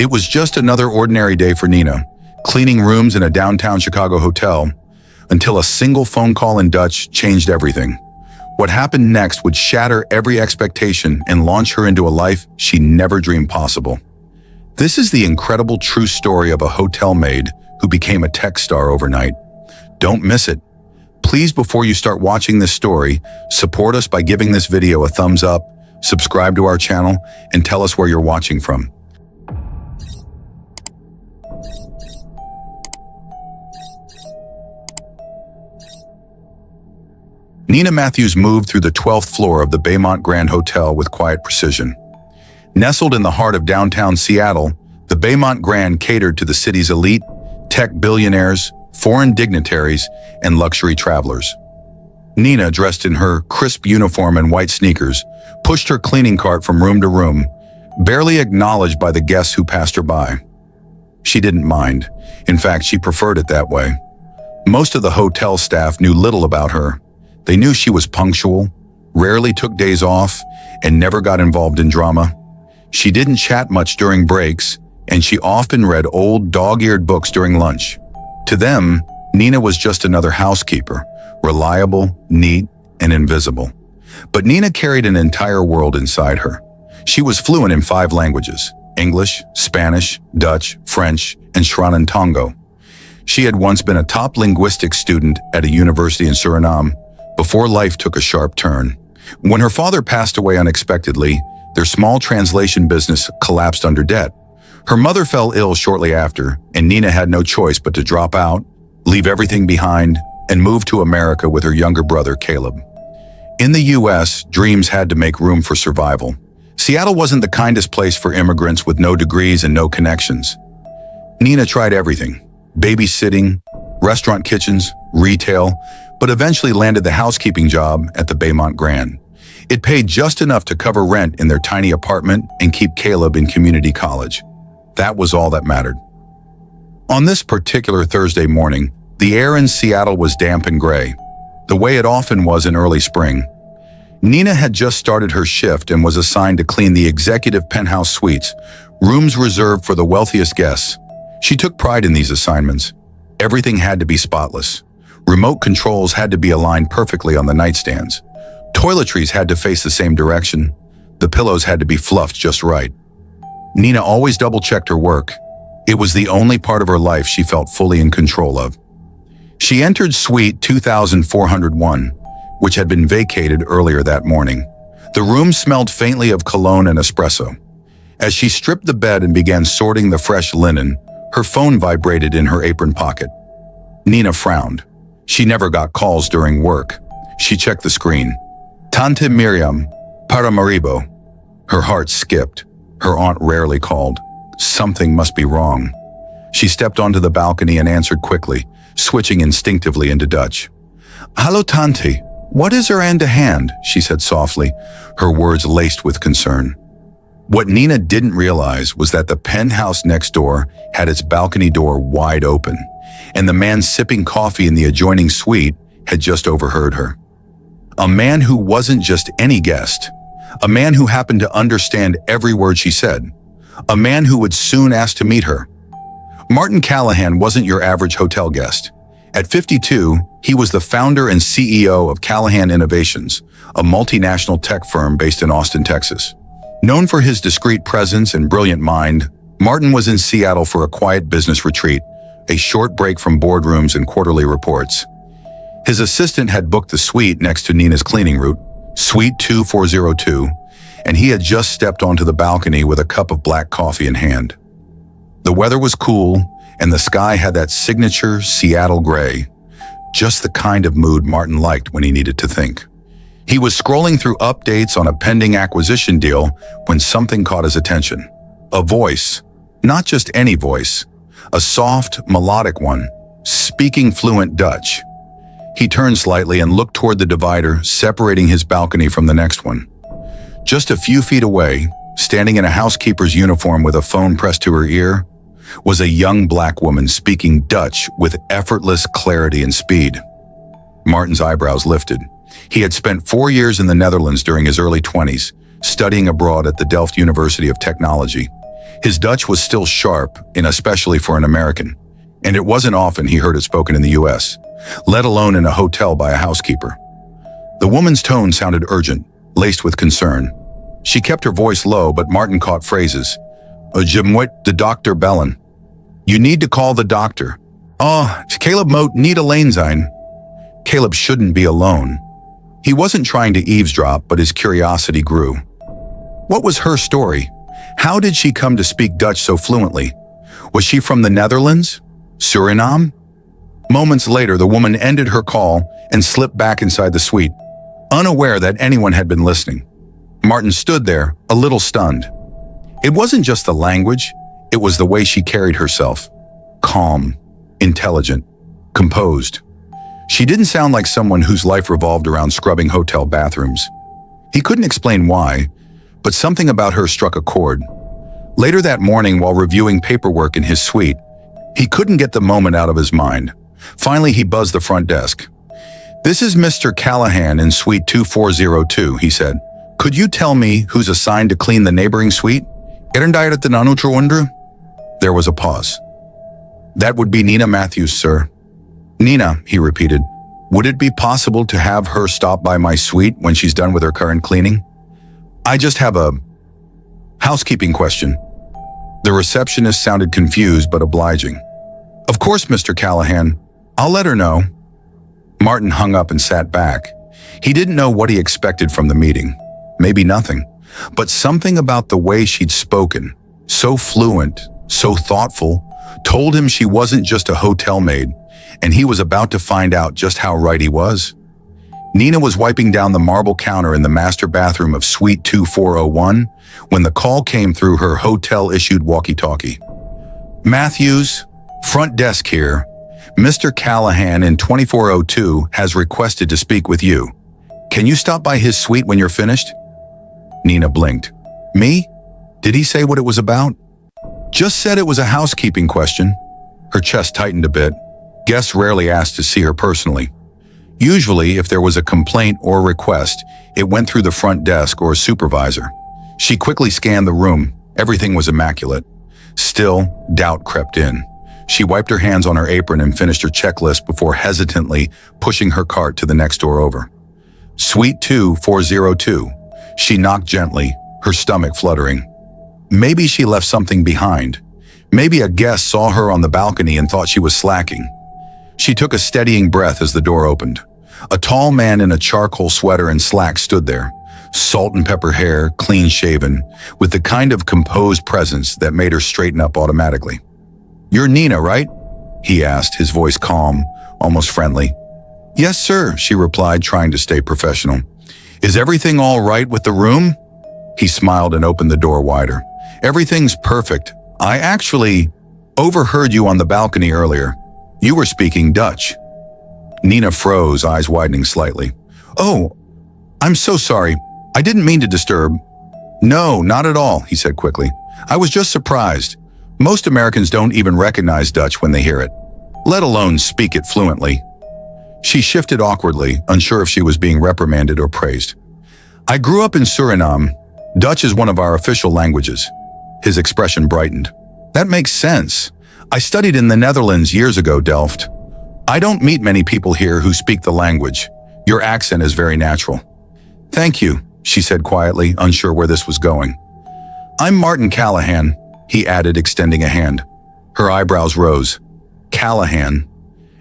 It was just another ordinary day for Nina, cleaning rooms in a downtown Chicago hotel, until a single phone call in Dutch changed everything. What happened next would shatter every expectation and launch her into a life she never dreamed possible. This is the incredible true story of a hotel maid who became a tech star overnight. Don't miss it. Please, before you start watching this story, support us by giving this video a thumbs up, subscribe to our channel, and tell us where you're watching from. Nina Matthews moved through the 12th floor of the Baymont Grand Hotel with quiet precision. Nestled in the heart of downtown Seattle, the Baymont Grand catered to the city's elite, tech billionaires, foreign dignitaries, and luxury travelers. Nina, dressed in her crisp uniform and white sneakers, pushed her cleaning cart from room to room, barely acknowledged by the guests who passed her by. She didn't mind. In fact, she preferred it that way. Most of the hotel staff knew little about her. They knew she was punctual, rarely took days off, and never got involved in drama. She didn't chat much during breaks, and she often read old dog-eared books during lunch. To them, Nina was just another housekeeper, reliable, neat, and invisible. But Nina carried an entire world inside her. She was fluent in 5 languages: English, Spanish, Dutch, French, and Sri-Lankan. She had once been a top linguistics student at a university in Suriname before life took a sharp turn. When her father passed away unexpectedly, their small translation business collapsed under debt. Her mother fell ill shortly after, and Nina had no choice but to drop out, leave everything behind, and move to America with her younger brother, Caleb. In the US, dreams had to make room for survival. Seattle wasn't the kindest place for immigrants with no degrees and no connections. Nina tried everything: babysitting, restaurant kitchens, retail, but eventually landed the housekeeping job at the Baymont Grand. It paid just enough to cover rent in their tiny apartment and keep Caleb in community college. That was all that mattered. On this particular Thursday morning, the air in Seattle was damp and gray, the way it often was in early spring. Nina had just started her shift and was assigned to clean the executive penthouse suites, rooms reserved for the wealthiest guests. She took pride in these assignments. Everything had to be spotless. Remote controls had to be aligned perfectly on the nightstands. Toiletries had to face the same direction. The pillows had to be fluffed just right. Nina always double-checked her work. It was the only part of her life she felt fully in control of. She entered Suite 2401, which had been vacated earlier that morning. The room smelled faintly of cologne and espresso. As she stripped the bed and began sorting the fresh linen, her phone vibrated in her apron pocket. Nina frowned. She never got calls during work. She checked the screen. Tante Miriam, Paramaribo. Her heart skipped. Her aunt rarely called. Something must be wrong. She stepped onto the balcony and answered quickly, switching instinctively into Dutch. "Hallo Tante, what is er aan de hand?" she said softly, her words laced with concern. What Nina didn't realize was that the penthouse next door had its balcony door wide open, and the man sipping coffee in the adjoining suite had just overheard her. A man who wasn't just any guest. A man who happened to understand every word she said. A man who would soon ask to meet her. Martin Callahan wasn't your average hotel guest. At 52, he was the founder and CEO of Callahan Innovations, a multinational tech firm based in Austin, Texas. Known for his discreet presence and brilliant mind, Martin was in Seattle for a quiet business retreat, a short break from boardrooms and quarterly reports. His assistant had booked the suite next to Nina's cleaning route, Suite 2402, and he had just stepped onto the balcony with a cup of black coffee in hand. The weather was cool, and the sky had that signature Seattle gray, just the kind of mood Martin liked when he needed to think. He was scrolling through updates on a pending acquisition deal when something caught his attention. A voice, not just any voice, a soft, melodic one, speaking fluent Dutch. He turned slightly and looked toward the divider separating his balcony from the next one. Just a few feet away, standing in a housekeeper's uniform with a phone pressed to her ear, was a young black woman speaking Dutch with effortless clarity and speed. Martin's eyebrows lifted. He had spent 4 years in the Netherlands during his early 20s, studying abroad at the Delft University of Technology. His Dutch was still sharp, and especially for an American, and it wasn't often he heard it spoken in the US, let alone in a hotel by a housekeeper. The woman's tone sounded urgent, laced with concern. She kept her voice low, but Martin caught phrases. Je moet de dokter bellen. You need to call the doctor. Caleb moet niet alleen zijn. Caleb shouldn't be alone. He wasn't trying to eavesdrop, but his curiosity grew. What was her story? How did she come to speak Dutch so fluently? Was she from the Netherlands? Suriname? Moments later, the woman ended her call and slipped back inside the suite, unaware that anyone had been listening. Martin stood there, a little stunned. It wasn't just the language, it was the way she carried herself. Calm, intelligent, composed. She didn't sound like someone whose life revolved around scrubbing hotel bathrooms. He couldn't explain why, but something about her struck a chord. Later that morning, while reviewing paperwork in his suite, he couldn't get the moment out of his mind. Finally, he buzzed the front desk. "This is Mr. Callahan in suite 2402, he said. "Could you tell me who's assigned to clean the neighboring suite?" There was a pause. "That would be Nina Matthews, sir." "Nina," he repeated. "Would it be possible to have her stop by my suite when she's done with her current cleaning? I just have a housekeeping question." The receptionist sounded confused but obliging. "Of course, Mr. Callahan. I'll let her know." Martin hung up and sat back. He didn't know what he expected from the meeting. Maybe nothing. But something about the way she'd spoken, so fluent, so thoughtful, told him she wasn't just a hotel maid, and he was about to find out just how right he was. Nina was wiping down the marble counter in the master bathroom of Suite 2401 when the call came through her hotel-issued walkie-talkie. "Matthews, front desk here. Mr. Callahan in 2402 has requested to speak with you. Can you stop by his suite when you're finished?" Nina blinked. "Me? Did he say what it was about?" "Just said it was a housekeeping question." Her chest tightened a bit. Guests rarely asked to see her personally. Usually, if there was a complaint or request, it went through the front desk or a supervisor. She quickly scanned the room. Everything was immaculate. Still, doubt crept in. She wiped her hands on her apron and finished her checklist before hesitantly pushing her cart to the next door over. "Suite 2402. She knocked gently, her stomach fluttering. Maybe she left something behind. Maybe a guest saw her on the balcony and thought she was slacking. She took a steadying breath as the door opened. A tall man in a charcoal sweater and slacks stood there, salt and pepper hair, clean-shaven, with the kind of composed presence that made her straighten up automatically. "You're Nina, right?" he asked, his voice calm, almost friendly. "Yes, sir," she replied, trying to stay professional. "Is everything all right with the room?" He smiled and opened the door wider. "Everything's perfect. I actually overheard you on the balcony earlier. You were speaking Dutch." Nina froze, eyes widening slightly. "Oh, I'm so sorry. I didn't mean to disturb." "No, not at all," he said quickly. "I was just surprised. Most Americans don't even recognize Dutch when they hear it, let alone speak it fluently." She shifted awkwardly, unsure if she was being reprimanded or praised. "I grew up in Suriname. Dutch is one of our official languages." His expression brightened. "That makes sense. I studied in the Netherlands years ago, Delft. I don't meet many people here who speak the language. Your accent is very natural." "Thank you," she said quietly, unsure where this was going. "I'm Martin Callahan," he added, extending a hand. Her eyebrows rose. Callahan?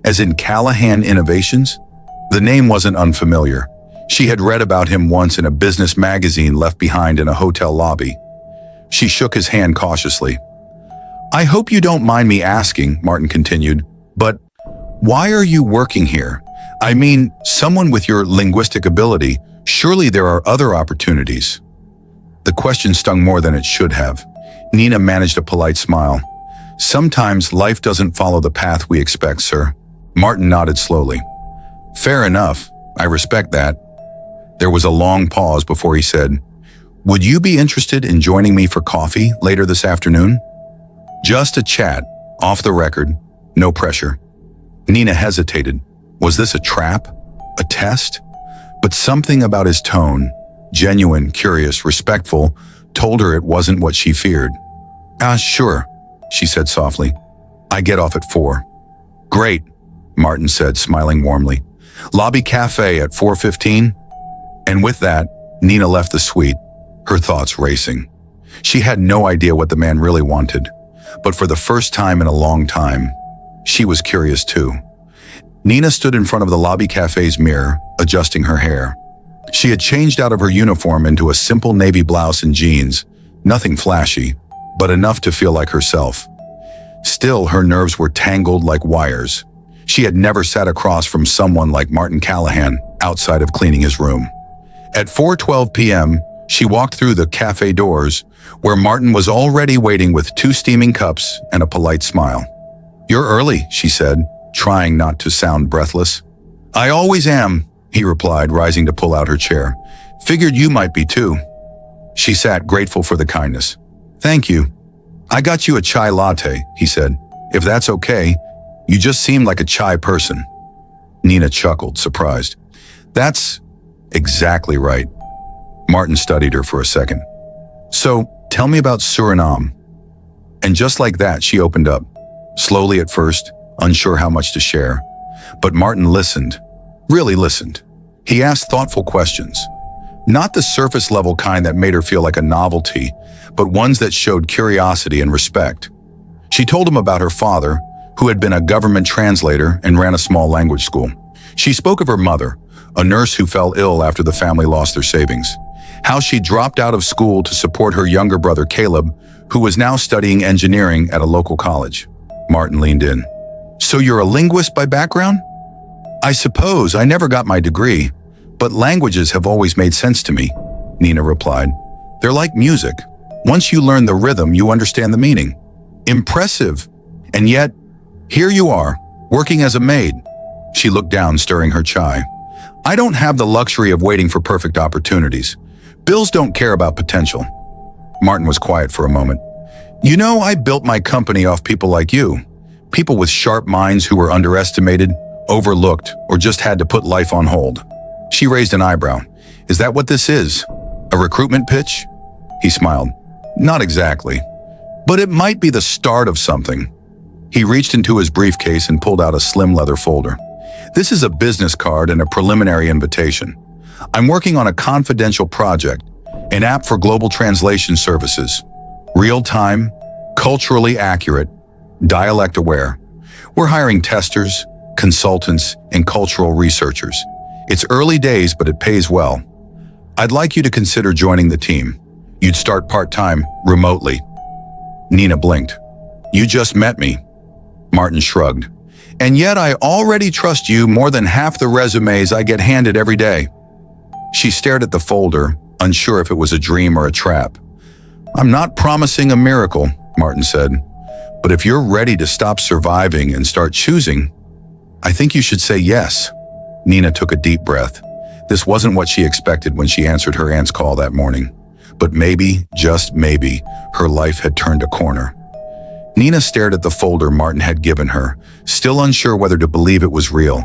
As in Callahan Innovations? The name wasn't unfamiliar. She had read about him once in a business magazine left behind in a hotel lobby. She shook his hand cautiously. "I hope you don't mind me asking," Martin continued, "but why are you working here? I mean, someone with your linguistic ability, surely there are other opportunities." The question stung more than it should have. Nina managed a polite smile. "Sometimes life doesn't follow the path we expect, sir." Martin nodded slowly. "Fair enough. I respect that." There was a long pause before he said, "Would you be interested in joining me for coffee later this afternoon?" "Just a chat, off the record, no pressure." Nina hesitated. Was this a trap? A test? But something about his tone, genuine, curious, respectful, told her it wasn't what she feared. Sure, she said softly. I get off at 4. Great, Martin said, smiling warmly. Lobby cafe at 4:15? And with that, Nina left the suite, her thoughts racing. She had no idea what the man really wanted, but for the first time in a long time, she was curious too. Nina stood in front of the lobby cafe's mirror, adjusting her hair. She had changed out of her uniform into a simple navy blouse and jeans, nothing flashy, but enough to feel like herself. Still, her nerves were tangled like wires. She had never sat across from someone like Martin Callahan outside of cleaning his room. At 4:12 p.m., she walked through the cafe doors, where Martin was already waiting with 2 steaming cups and a polite smile. You're early, she said, trying not to sound breathless. I always am, he replied, rising to pull out her chair. Figured you might be too. She sat, grateful for the kindness. Thank you. I got you a chai latte, he said. If that's okay, you just seem like a chai person. Nina chuckled, surprised. That's exactly right. Martin studied her for a second. So, tell me about Suriname. And just like that, she opened up. Slowly at first, unsure how much to share. But Martin listened, really listened. He asked thoughtful questions. Not the surface-level kind that made her feel like a novelty, but ones that showed curiosity and respect. She told him about her father, who had been a government translator and ran a small language school. She spoke of her mother, a nurse who fell ill after the family lost their savings. How she dropped out of school to support her younger brother Caleb, who was now studying engineering at a local college. Martin leaned in. So you're a linguist by background? I suppose. I never got my degree, but languages have always made sense to me, Nina replied. They're like music. Once you learn the rhythm, you understand the meaning. Impressive. And yet, here you are, working as a maid. She looked down, stirring her chai. I don't have the luxury of waiting for perfect opportunities. Bills don't care about potential. Martin was quiet for a moment. You know, I built my company off people like you. People with sharp minds who were underestimated, overlooked, or just had to put life on hold. She raised an eyebrow. Is that what this is? A recruitment pitch? He smiled. Not exactly. But it might be the start of something. He reached into his briefcase and pulled out a slim leather folder. This is a business card and a preliminary invitation. I'm working on a confidential project, an app for global translation services. Real-time, culturally accurate, dialect-aware. We're hiring testers, consultants, and cultural researchers. It's early days, but it pays well. I'd like you to consider joining the team. You'd start part-time, remotely. Nina blinked. You just met me. Martin shrugged. And yet I already trust you more than half the resumes I get handed every day. She stared at the folder, unsure if it was a dream or a trap. I'm not promising a miracle, Martin said. But if you're ready to stop surviving and start choosing, I think you should say yes. Nina took a deep breath. This wasn't what she expected when she answered her aunt's call that morning. But maybe, just maybe, her life had turned a corner. Nina stared at the folder Martin had given her, still unsure whether to believe it was real.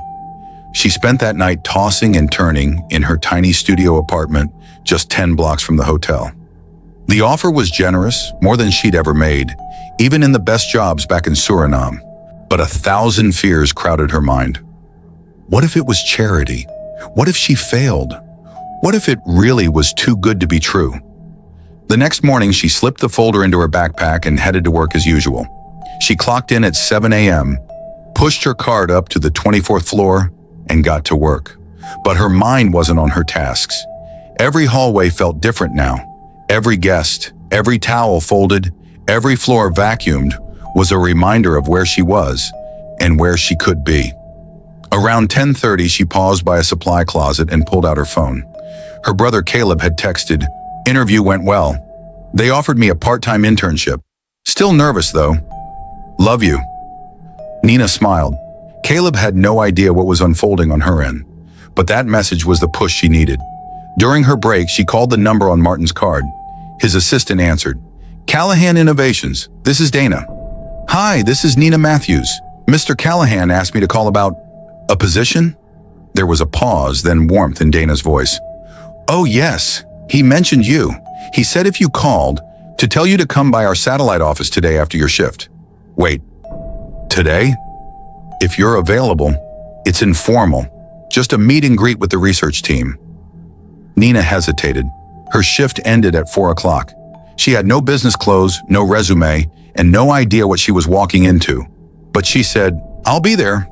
She spent that night tossing and turning in her tiny studio apartment just 10 blocks from the hotel. The offer was generous, more than she'd ever made, even in the best jobs back in Suriname. But 1,000 fears crowded her mind. What if it was charity? What if she failed? What if it really was too good to be true? The next morning, she slipped the folder into her backpack and headed to work as usual. She clocked in at 7 a.m., pushed her cart up to the 24th floor, and got to work. But her mind wasn't on her tasks. Every hallway felt different now. Every guest, every towel folded, every floor vacuumed was a reminder of where she was and where she could be. Around 10:30, she paused by a supply closet and pulled out her phone. Her brother Caleb had texted, "Interview went well. They offered me a part-time internship. Still nervous, though. Love you." Nina smiled. Caleb had no idea what was unfolding on her end, but that message was the push she needed. During her break, she called the number on Martin's card. His assistant answered. "Callahan Innovations, this is Dana." "Hi, this is Nina Matthews. Mr. Callahan asked me to call about a position?" There was a pause, then warmth in Dana's voice. "Oh yes, he mentioned you. He said if you called, To tell you to come by our satellite office today after your shift. Wait, today? If you're available, it's informal. Just a meet and greet with the research team. Nina hesitated. Her shift ended at 4 o'clock. She had no business clothes, no resume, and no idea what she was walking into. But she said, "I'll be there."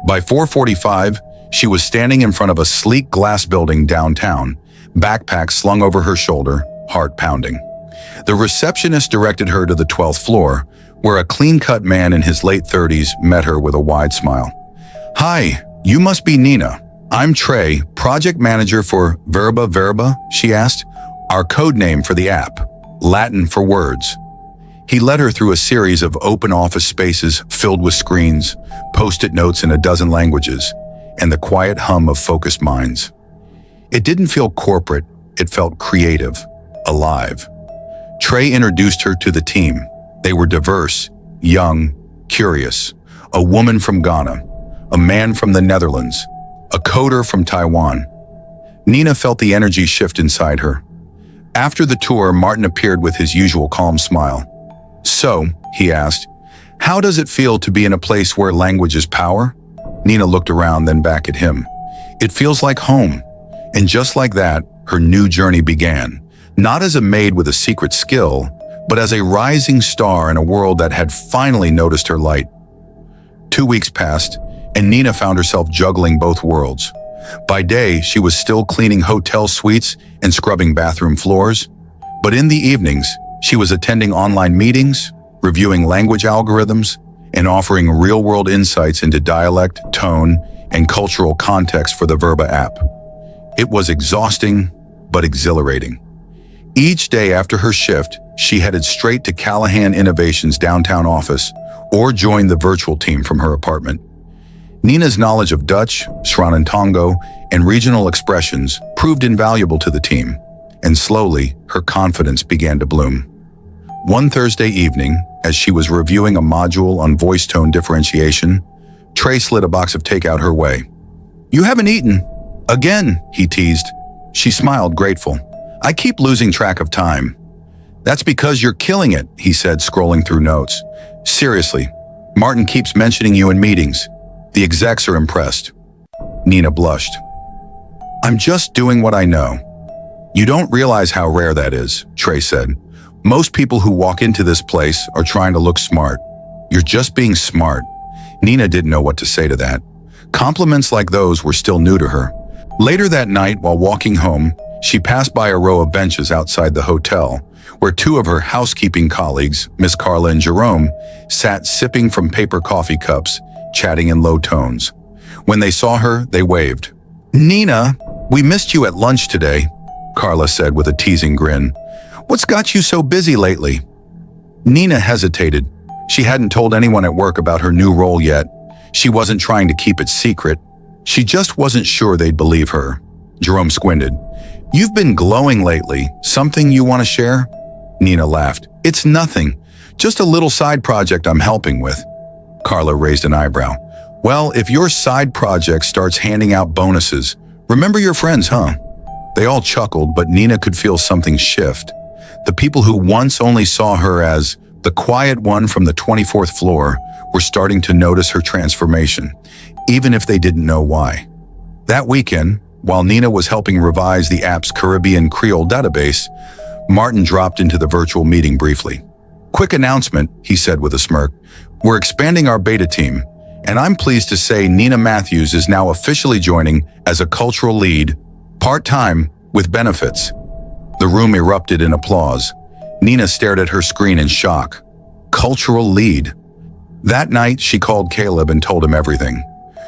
By 4:45, she was standing in front of a sleek glass building downtown, backpack slung over her shoulder, heart pounding. The receptionist directed her to the 12th floor, where a clean-cut man in his late 30s met her with a wide smile. "Hi, you must be Nina. I'm Trey, project manager for Verba, she asked. "Our code name for the app, Latin for words." He led her through a series of open office spaces filled with screens, post-it notes in a dozen languages, and the quiet hum of focused minds. It didn't feel corporate, it felt creative, alive. Trey introduced her to the team. They were diverse, young, curious. A woman from Ghana, a man from the Netherlands, a coder from Taiwan. Nina felt the energy shift inside her. After the tour, Martin appeared with his usual calm smile. "So," he asked, "how does it feel to be in a place where language is power?" Nina looked around, then back at him. "It feels like home." And just like that, her new journey began. Not as a maid with a secret skill, but as a rising star in a world that had finally noticed her light. 2 weeks passed, and Nina found herself juggling both worlds. By day, she was still cleaning hotel suites and scrubbing bathroom floors. But in the evenings, she was attending online meetings, reviewing language algorithms, and offering real-world insights into dialect, tone, and cultural context for the Verba app. It was exhausting, but exhilarating. Each day after her shift, she headed straight to Callahan Innovations' downtown office or joined the virtual team from her apartment. Nina's knowledge of Dutch, Sranantongo, and regional expressions proved invaluable to the team, and slowly, her confidence began to bloom. One Thursday evening, as she was reviewing a module on voice tone differentiation, Trey slid a box of takeout her way. "You haven't eaten." "Again," he teased. She smiled, grateful. "I keep losing track of time." "That's because you're killing it," he said, scrolling through notes. "Seriously, Martin keeps mentioning you in meetings. The execs are impressed." Nina blushed. "I'm just doing what I know." "You don't realize how rare that is," Trey said. "Most people who walk into this place are trying to look smart. You're just being smart." Nina didn't know what to say to that. Compliments like those were still new to her. Later that night, while walking home, she passed by a row of benches outside the hotel, where two of her housekeeping colleagues, Miss Carla and Jerome, sat sipping from paper coffee cups, chatting in low tones. When they saw her, they waved. "Nina, we missed you at lunch today," Carla said with a teasing grin. "What's got you so busy lately?" Nina hesitated. She hadn't told anyone at work about her new role yet. She wasn't trying to keep it secret. She just wasn't sure they'd believe her. Jerome squinted. "You've been glowing lately. Something you want to share?" Nina laughed. "It's nothing. Just a little side project I'm helping with." Carla raised an eyebrow. "Well, if your side project starts handing out bonuses, remember your friends, huh?" They all chuckled, but Nina could feel something shift. The people who once only saw her as the quiet one from the 24th floor were starting to notice her transformation, even if they didn't know why. That weekend, while Nina was helping revise the app's Caribbean Creole database, Martin dropped into the virtual meeting briefly. "Quick announcement," he said with a smirk. "We're expanding our beta team, and I'm pleased to say Nina Matthews is now officially joining as a cultural lead, part-time, with benefits." The room erupted in applause. Nina stared at her screen in shock. Cultural lead. That night, she called Caleb and told him everything.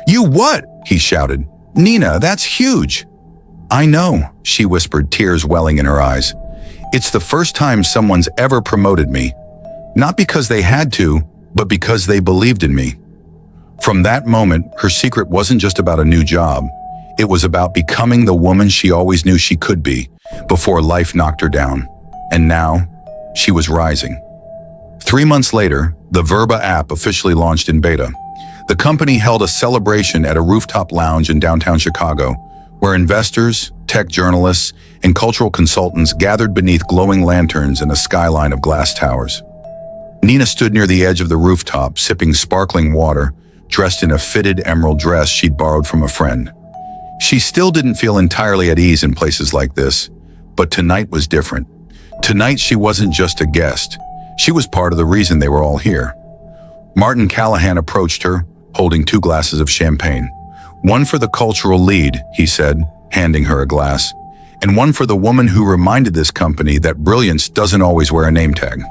"You what?" he shouted. "Nina, that's huge." "I know," she whispered, tears welling in her eyes. "It's the first time someone's ever promoted me. Not because they had to, but because they believed in me." From that moment, her secret wasn't just about a new job. It was about becoming the woman she always knew she could be, before life knocked her down. And now, she was rising. 3 months later, the Verba app officially launched in beta. The company held a celebration at a rooftop lounge in downtown Chicago, where investors, tech journalists, and cultural consultants gathered beneath glowing lanterns and a skyline of glass towers. Nina stood near the edge of the rooftop, sipping sparkling water, dressed in a fitted emerald dress she'd borrowed from a friend. She still didn't feel entirely at ease in places like this, but tonight was different. Tonight she wasn't just a guest. She was part of the reason they were all here. Martin Callahan approached her, holding 2 glasses of champagne. "One for the cultural lead," he said, handing her a glass, "and one for the woman who reminded this company that brilliance doesn't always wear a name tag."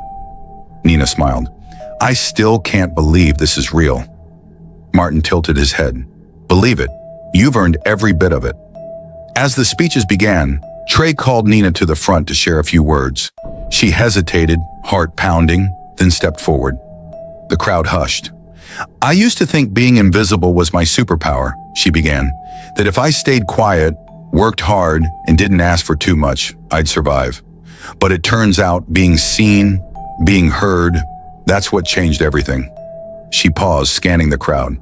Nina smiled. "I still can't believe this is real." Martin tilted his head. "Believe it. You've earned every bit of it." As the speeches began, Trey called Nina to the front to share a few words. She hesitated, heart pounding, then stepped forward. The crowd hushed. "I used to think being invisible was my superpower," she began, "that if I stayed quiet, worked hard, and didn't ask for too much, I'd survive. But it turns out being seen, being heard, that's what changed everything." She paused, scanning the crowd.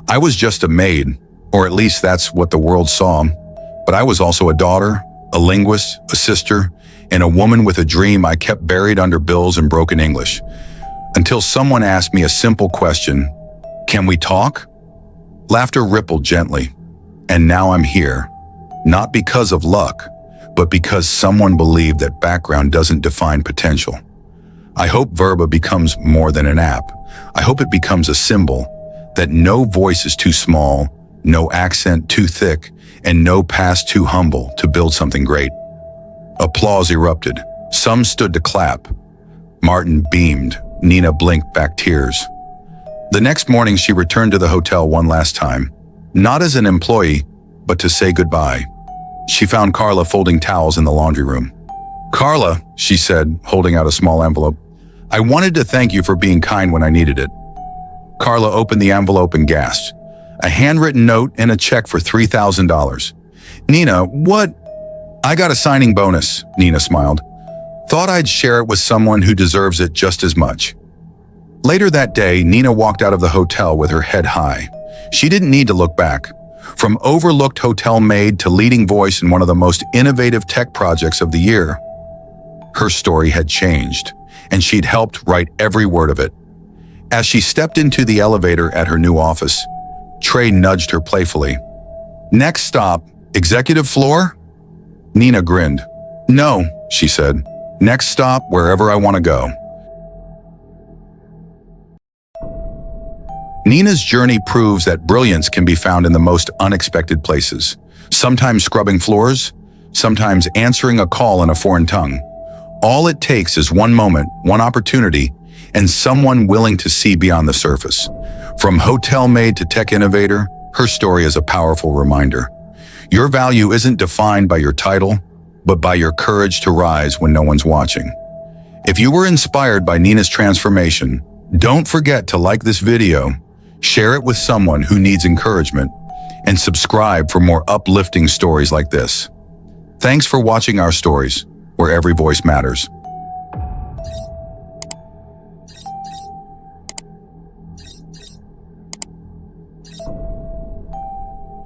"I was just a maid, or at least that's what the world saw, but I was also a daughter, a linguist, a sister, and a woman with a dream I kept buried under bills and broken English. Until someone asked me a simple question, 'Can we talk?' Laughter rippled gently, and now I'm here. Not because of luck, but because someone believed that background doesn't define potential. I hope Verba becomes more than an app. I hope it becomes a symbol that no voice is too small, no accent too thick, and no past too humble to build something great." Applause erupted. Some stood to clap. Martin beamed. Nina blinked back tears. The next morning, she returned to the hotel one last time, not as an employee, but to say goodbye. She found Carla folding towels in the laundry room. "Carla," she said, holding out a small envelope, "I wanted to thank you for being kind when I needed it." Carla opened the envelope and gasped. A handwritten note and a check for $3,000. "Nina, what?" "I got a signing bonus," Nina smiled. "Thought I'd share it with someone who deserves it just as much." Later that day, Nina walked out of the hotel with her head high. She didn't need to look back. From overlooked hotel maid to leading voice in one of the most innovative tech projects of the year, her story had changed, and she'd helped write every word of it. As she stepped into the elevator at her new office, Trey nudged her playfully. "Next stop, executive floor?" Nina grinned. "No," she said. "Next stop, wherever I want to go." Nina's journey proves that brilliance can be found in the most unexpected places. Sometimes scrubbing floors, sometimes answering a call in a foreign tongue. All it takes is one moment, one opportunity, and someone willing to see beyond the surface. From hotel maid to tech innovator, her story is a powerful reminder. Your value isn't defined by your title, but by your courage to rise when no one's watching. If you were inspired by Nina's transformation, don't forget to like this video, share it with someone who needs encouragement, and subscribe for more uplifting stories like this. Thanks for watching our stories, where every voice matters.